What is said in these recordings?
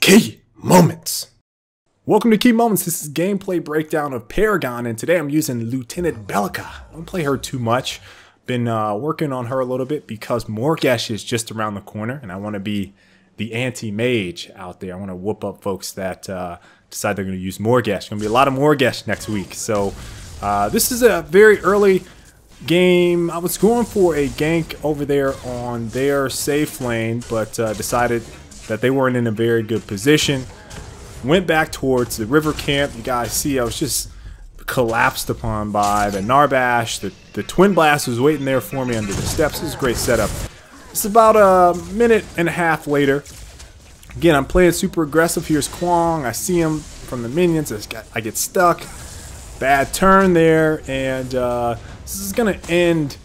Key Moments. Welcome to Key Moments. This is gameplay breakdown of Paragon, and today I'm using Lieutenant Belica. I don't play her too much. Been working on her a little bit because Morigesh is just around the corner, and I want to be the Anti-Mage out there. I want to whoop up folks that decide they're going to use Morigesh. Going to be a lot of Morigesh next week. So this is a very early game. I was going for a gank over there on their safe lane, but decided that they weren't in a very good position. Went back towards the river camp. You guys see I was just collapsed upon by the Narbash. The Twin Blast was waiting there for me under the steps. This is a great setup. It's about a minute and a half later. Again, I'm playing super aggressive. Here's Kwong. I see him from the minions. I get stuck. Bad turn there, and this is going to end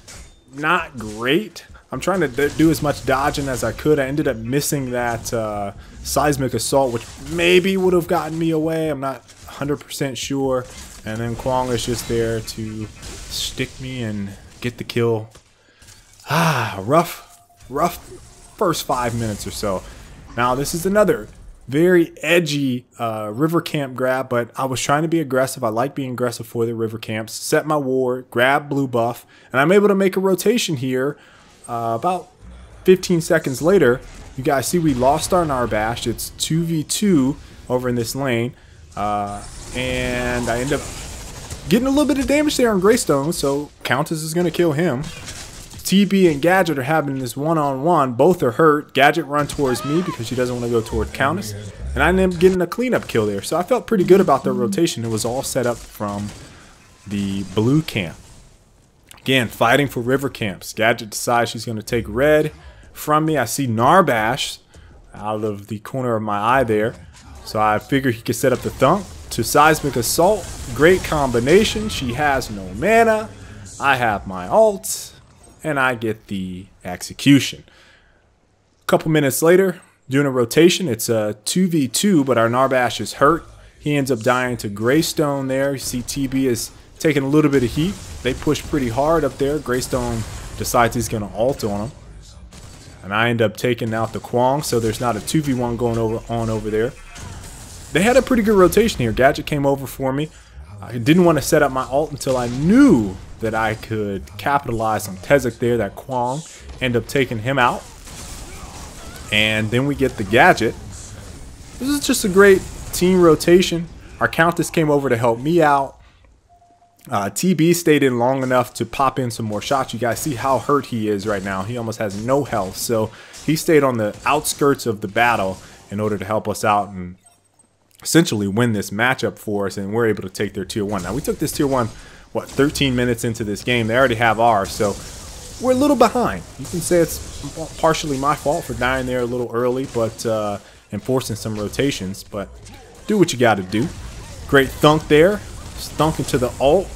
not great. I'm trying to do as much dodging as I could. I ended up missing that seismic assault, which maybe would have gotten me away. I'm not 100% sure. And then Kwong is just there to stick me and get the kill. Rough first 5 minutes or so. Now this is another very edgy river camp grab, but I was trying to be aggressive. I like being aggressive for the river camps. Set my ward, grab blue buff, and I'm able to make a rotation here. About 15 seconds later, you guys see we lost our Narbash. It's 2v2 over in this lane, and I end up getting a little bit of damage there on Greystone, so Countess is going to kill him. TB and Gadget are having this one-on-one. Both are hurt. Gadget run towards me because she doesn't want to go toward Countess, and I end up getting a cleanup kill there. So I felt pretty good about the rotation. It was all set up from the blue camp. Again, fighting for river camps. Gadget decides she's going to take red from me. I see Narbash out of the corner of my eye there. So I figured he could set up the thunk to seismic assault. Great combination. She has no mana. I have my ult, and I get the execution. A couple minutes later, doing a rotation. It's a 2v2, but our Narbash is hurt. He ends up dying to Greystone there. You see TB is taking a little bit of heat. They push pretty hard up there. Greystone decides he's going to ult on him. And I end up taking out the Kwong, so there's not a 2v1 going on over there. They had a pretty good rotation here. Gadget came over for me. I didn't want to set up my ult until I knew that I could capitalize on Tezek there. That Kwong, end up taking him out. And then we get the Gadget. This is just a great team rotation. Our Countess came over to help me out. TB stayed in long enough to pop in some more shots. You guys see how hurt he is right now. He almost has no health. So he stayed on the outskirts of the battle in order to help us out and essentially win this matchup for us. And we're able to take their tier 1. Now we took this tier 1, what, 13 minutes into this game. They already have ours. So we're a little behind. You can say it's partially my fault for dying there a little early, but and forcing some rotations. But do what you got to do. Great thunk there. Thunk into the ult.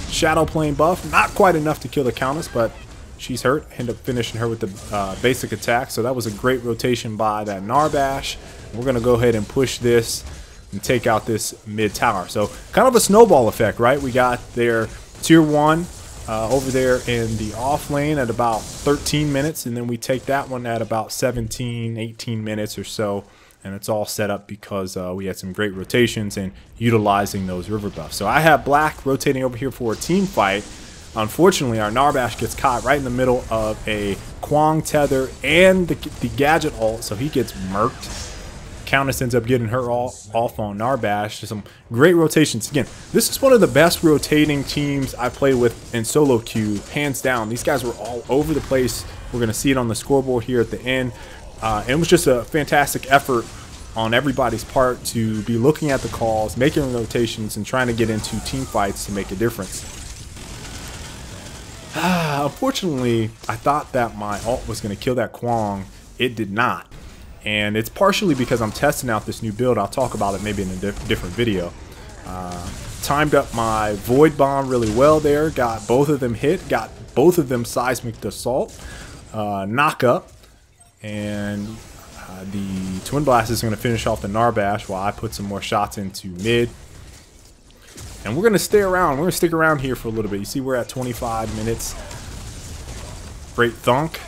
Shadow plane buff. Not quite enough to kill the Countess, but she's hurt. End up finishing her with the basic attack. So that was a great rotation by that Narbash. We're going to go ahead and push this and take out this mid tower. So kind of a snowball effect, right? We got their tier 1 over there in the off lane at about 13 minutes. And then we take that one at about 17, 18 minutes or so. And it's all set up because we had some great rotations and utilizing those river buffs. So I have black rotating over here for a team fight. Unfortunately, our Narbash gets caught right in the middle of a Kwong tether and the Gadget ult, so he gets murked. Countess ends up getting her off on Narbash. Some great rotations. Again, this is one of the best rotating teams I play with in solo queue, hands down. These guys were all over the place. We're going to see it on the scoreboard here at the end. It was just a fantastic effort on everybody's part to be looking at the calls, making rotations, and trying to get into team fights to make a difference. Unfortunately, I thought that my ult was going to kill that Kwong. It did not. And it's partially because I'm testing out this new build. I'll talk about it maybe in a different video. Timed up my Void Bomb really well there. Got both of them hit. Got both of them seismic assault. Knock up. And the Twin Blast is going to finish off the Narbash while I put some more shots into mid. And we're going to stay around. We're going to stick around here for a little bit. You see we're at 25 minutes. Great thunk.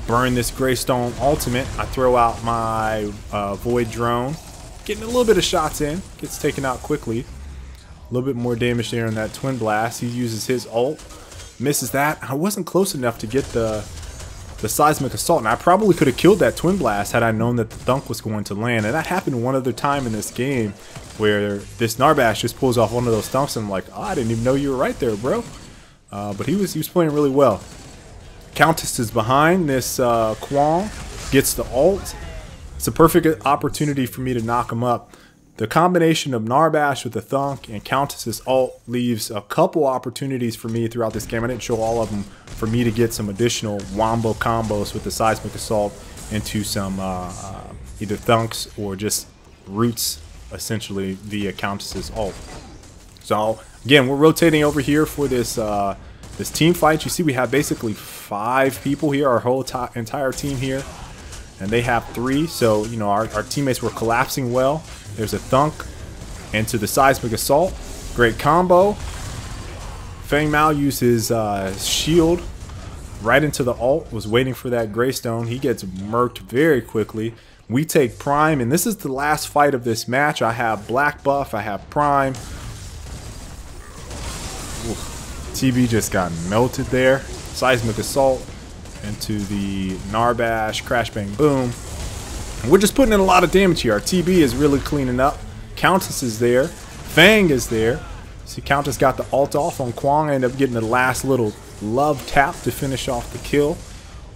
burn this Greystone ultimate. I throw out my Void Drone. Getting a little bit of shots in. Gets taken out quickly. A little bit more damage there in that Twin Blast. He uses his ult. Misses that. I wasn't close enough to get the Seismic Assault. And I probably could have killed that Twin Blast had I known that the Thunk was going to land. And that happened one other time in this game where this Narbash just pulls off one of those thumps. And I'm like, oh, I didn't even know you were right there, bro. But he was playing really well. Countess is behind this Kwong. Gets the ult. It's a perfect opportunity for me to knock him up. The combination of Narbash with the Thunk and Countess's ult leaves a couple opportunities for me throughout this game. I didn't show all of them for me to get some additional wombo combos with the Seismic Assault into some either Thunks or just roots essentially via Countess's ult. So again, we're rotating over here for this this team fight. You see we have basically 5 people here, our whole entire team here. And they have 3, so you know our teammates were collapsing well. There's a Thunk into the Seismic Assault. Great combo. Feng Mao used his shield right into the ult. Was waiting for that Greystone. He gets murked very quickly. We take Prime, and this is the last fight of this match. I have Black Buff. I have Prime. Oof. TB just got melted there. Seismic Assault into the Narbash, Crash Bang Boom. And we're just putting in a lot of damage here. Our TB is really cleaning up. Countess is there. Fang is there. See, Countess got the ult off on Kwong. Ended up getting the last little love tap to finish off the kill.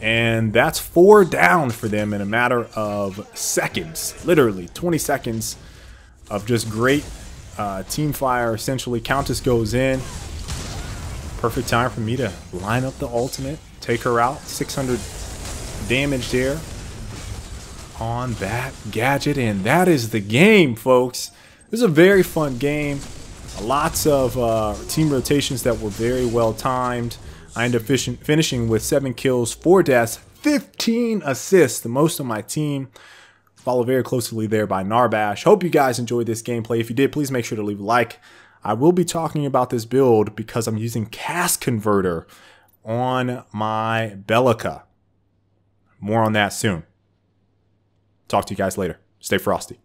And that's 4 down for them in a matter of seconds. Literally 20 seconds of just great team fire. Essentially, Countess goes in. Perfect time for me to line up the ultimate. Take her out. 600 damage there on that gadget. And that is the game, folks. This is a very fun game. Lots of team rotations that were very well timed. I ended up finishing with 7 kills, 4 deaths, 15 assists, the most on my team. Followed very closely there by Narbash. Hope you guys enjoyed this gameplay. If you did, please make sure to leave a like. I will be talking about this build because I'm using Cast Converter on my Belica. More on that soon. Talk to you guys later. Stay frosty.